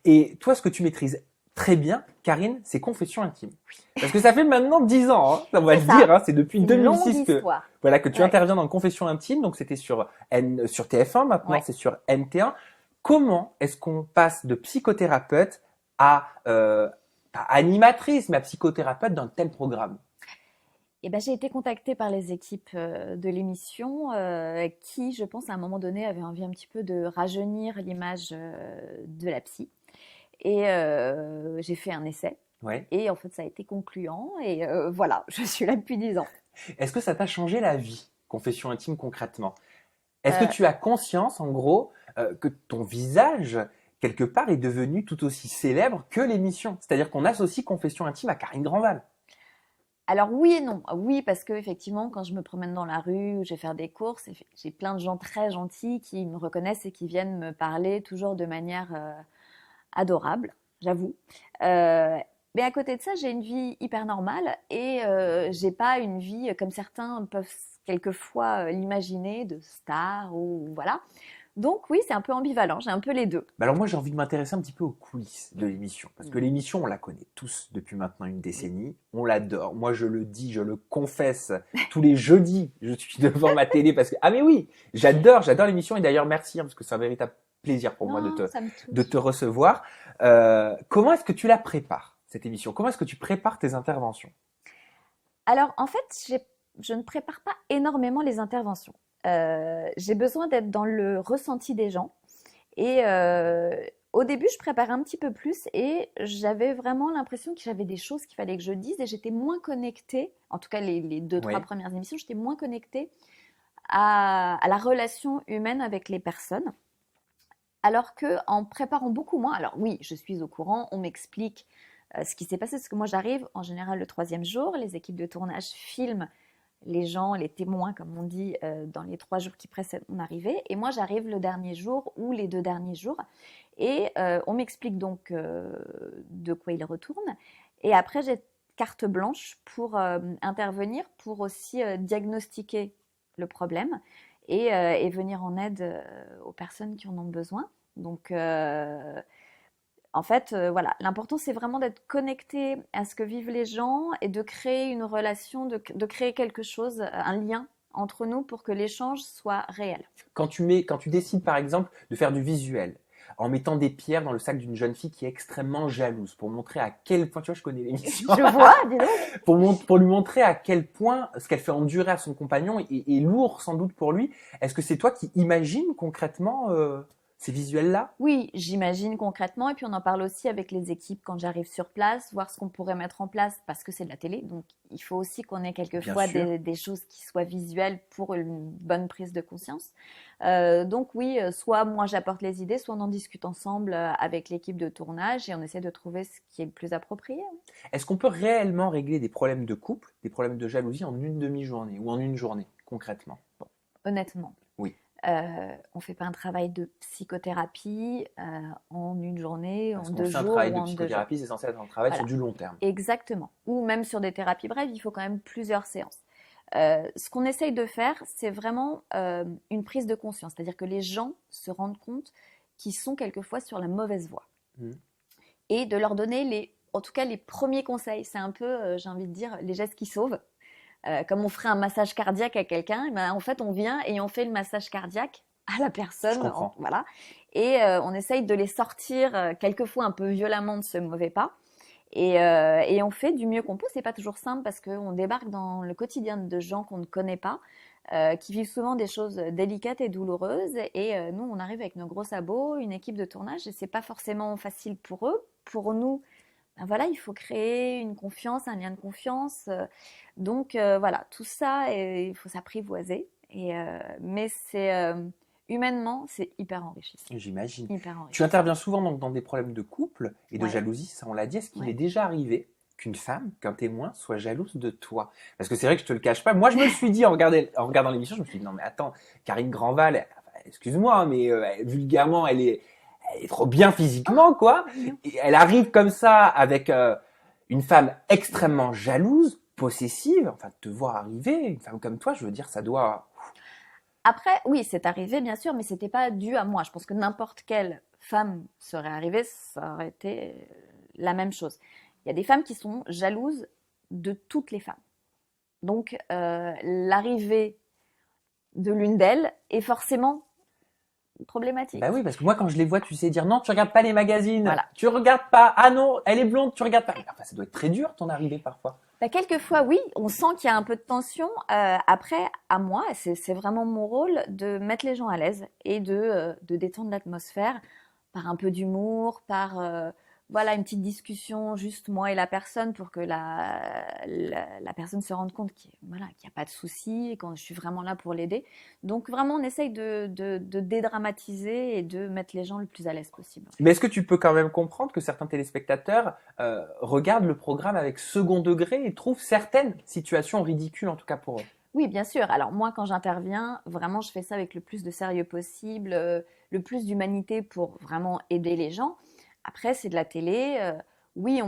Et toi, ce que tu maîtrises très bien, Karine, c'est confessions intimes. Parce que ça fait maintenant 10 ans, hein, on va C'est le ça. dire, hein, c'est depuis C'est une longue 2006 que histoire. voilà que tu Ouais. interviens dans Confessions intimes. Donc c'était sur TF1, maintenant Ouais. c'est sur NT1. Comment est-ce qu'on passe de psychothérapeute à pas animatrice, mais à psychothérapeute dans tel programme? Et ben, j'ai été contactée par les équipes de l'émission qui, je pense, à un moment donné, avaient envie un petit peu de rajeunir l'image de la psy. Et j'ai fait un essai. Ouais. Et en fait, ça a été concluant. Et voilà, je suis là depuis 10 ans. Est-ce que ça t'a changé la vie, Confessions intimes concrètement? Est-ce que Euh, tu as conscience, en gros, que ton visage, quelque part, est devenu tout aussi célèbre que l'émission? C'est-à-dire qu'on associe Confessions intimes à Karine Grandval. alors oui et non. Oui, parce que effectivement, quand je me promène dans la rue ou je vais faire des courses, j'ai plein de gens très gentils qui me reconnaissent et qui viennent me parler toujours de manière adorable, j'avoue. Mais à côté de ça, j'ai une vie hyper normale et j'ai pas une vie comme certains peuvent quelquefois l'imaginer de star ou voilà. Donc oui, c'est un peu ambivalent, j'ai un peu les deux. Bah alors moi, j'ai envie de m'intéresser un petit peu aux coulisses de l'émission. Parce que l'émission, on la connaît tous depuis maintenant une décennie. On l'adore. Moi, je le dis, je le confesse. Tous les jeudis, je suis devant ma télé parce que... Ah mais oui, j'adore l'émission. Et d'ailleurs, merci, hein, parce que c'est un véritable plaisir pour moi Non, ça me de touche. te recevoir. Comment est-ce que tu la prépares, cette émission? Comment est-ce que tu prépares tes interventions? Alors en fait, je ne prépare pas énormément les interventions. J'ai besoin d'être dans le ressenti des gens. Et au début, je préparais un petit peu plus et j'avais vraiment l'impression que j'avais des choses qu'il fallait que je dise et j'étais moins connectée, en tout cas les deux, trois Oui. premières émissions, j'étais moins connectée à la relation humaine avec les personnes. Alors que en préparant beaucoup moins, alors oui, je suis au courant, on m'explique ce qui s'est passé, parce que moi j'arrive en général le troisième jour, les équipes de tournage filment les gens, les témoins, comme on dit, dans les 3 jours qui précèdent mon arrivée. Et moi, j'arrive le dernier jour ou les 2 derniers jours. Et on m'explique donc de quoi il retourne. Et après, j'ai carte blanche pour intervenir, pour aussi diagnostiquer le problème et venir en aide aux personnes qui en ont besoin. Donc, en fait, voilà, l'important c'est vraiment d'être connecté à ce que vivent les gens et de créer une relation, de créer quelque chose, un lien entre nous pour que l'échange soit réel. Quand tu décides, par exemple, de faire du visuel, en mettant des pierres dans le sac d'une jeune fille qui est extrêmement jalouse, pour montrer à quel point, tu vois, je connais l'émission, Je vois, dis donc. pour lui montrer à quel point ce qu'elle fait endurer à son compagnon est lourd sans doute pour lui. Est-ce que c'est toi qui imagines concrètement ces visuels-là? Oui, j'imagine concrètement, et puis on en parle aussi avec les équipes quand j'arrive sur place, voir ce qu'on pourrait mettre en place parce que c'est de la télé, donc il faut aussi qu'on ait Bien quelquefois sûr. des choses qui soient visuelles pour une bonne prise de conscience. Donc oui, soit moi j'apporte les idées, soit on en discute ensemble avec l'équipe de tournage et on essaie de trouver ce qui est le plus approprié. Est-ce qu'on peut réellement régler des problèmes de couple, des problèmes de jalousie en une demi-journée ou en une journée, concrètement? Honnêtement, Oui. on fait pas un travail de psychothérapie en une journée, en Parce qu'on deux sait un jours travail ou de en 2 jours. psychothérapie, c'est censé être un travail sur Voilà, du long terme. exactement. Ou même sur des thérapies brèves, il faut quand même plusieurs séances. Ce qu'on essaye de faire, c'est vraiment une prise de conscience, c'est-à-dire que les gens se rendent compte qu'ils sont quelquefois sur la mauvaise voie Mmh. et de leur donner en tout cas les premiers conseils. C'est un peu, j'ai envie de dire, les gestes qui sauvent. Comme on ferait un massage cardiaque à quelqu'un, eh ben, en fait, on vient et on fait le massage cardiaque à la Je personne, comprends. voilà. Et on essaye de les sortir quelquefois un peu violemment de ce mauvais pas. Et on fait du mieux qu'on peut. C'est pas toujours simple parce qu'on débarque dans le quotidien de gens qu'on ne connaît pas, qui vivent souvent des choses délicates et douloureuses. Et nous, on arrive avec nos gros sabots, une équipe de tournage, et c'est pas forcément facile pour eux. Pour nous, ben voilà, il faut créer une confiance, un lien de confiance. Donc voilà, tout ça, il faut s'apprivoiser. Mais humainement, c'est hyper enrichissant. J'imagine. Hyper Tu enrichissant. interviens souvent donc dans des problèmes de couple et de Ouais, jalousie, ça on l'a dit. Est-ce qu'il est ouais. déjà arrivé qu'une femme, qu'un témoin soit jalouse de toi? Parce que c'est vrai que je te le cache pas. Moi, je me le suis dit en regardant l'émission, je me suis dit non mais attends, Karine Grandval, excuse-moi, hein, mais vulgairement, elle est trop bien physiquement, quoi. Et elle arrive comme ça avec une femme extrêmement jalouse, possessive. Enfin, te voir arriver, une femme comme toi, je veux dire, ça doit. Après, oui, c'est arrivé, bien sûr, mais c'était pas dû à moi. Je pense que n'importe quelle femme serait arrivée, ça aurait été la même chose. Il y a des femmes qui sont jalouses de toutes les femmes. Donc, l'arrivée de l'une d'elles est forcément problématique. Bah oui, parce que moi, quand je les vois, tu sais dire non, tu regardes pas les magazines. Voilà. Tu regardes pas. Ah non, elle est blonde, tu regardes pas. Enfin, ça doit être très dur, ton arrivée, parfois. Bah, quelquefois, oui, on sent qu'il y a un peu de tension. Après, à moi, c'est vraiment mon rôle de mettre les gens à l'aise et de détendre l'atmosphère par un peu d'humour, par voilà, une petite discussion, juste moi et la personne, pour que la personne se rende compte voilà, qu'il n'y a pas de souci et quand je suis vraiment là pour l'aider. Donc vraiment, on essaye de dédramatiser et de mettre les gens le plus à l'aise possible. Mais est-ce que tu peux quand même comprendre que certains téléspectateurs regardent le programme avec second degré et trouvent certaines situations ridicules, en tout cas pour eux? Oui, bien sûr. Alors moi, quand j'interviens, vraiment, je fais ça avec le plus de sérieux possible, le plus d'humanité pour vraiment aider les gens. Après, c'est de la télé. Oui,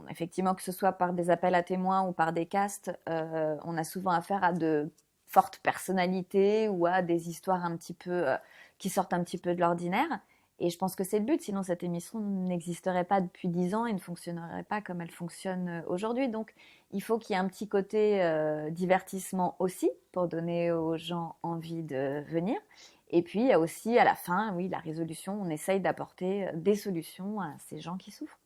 effectivement, que ce soit par des appels à témoins ou par des castes, on a souvent affaire à de fortes personnalités ou à des histoires un petit peu qui sortent un petit peu de l'ordinaire. Et je pense que c'est le but, sinon cette émission n'existerait pas depuis 10 ans et ne fonctionnerait pas comme elle fonctionne aujourd'hui. Donc, il faut qu'il y ait un petit côté divertissement aussi pour donner aux gens envie de venir. Et puis, il y a aussi à la fin, oui, la résolution. On essaye d'apporter des solutions à ces gens qui souffrent.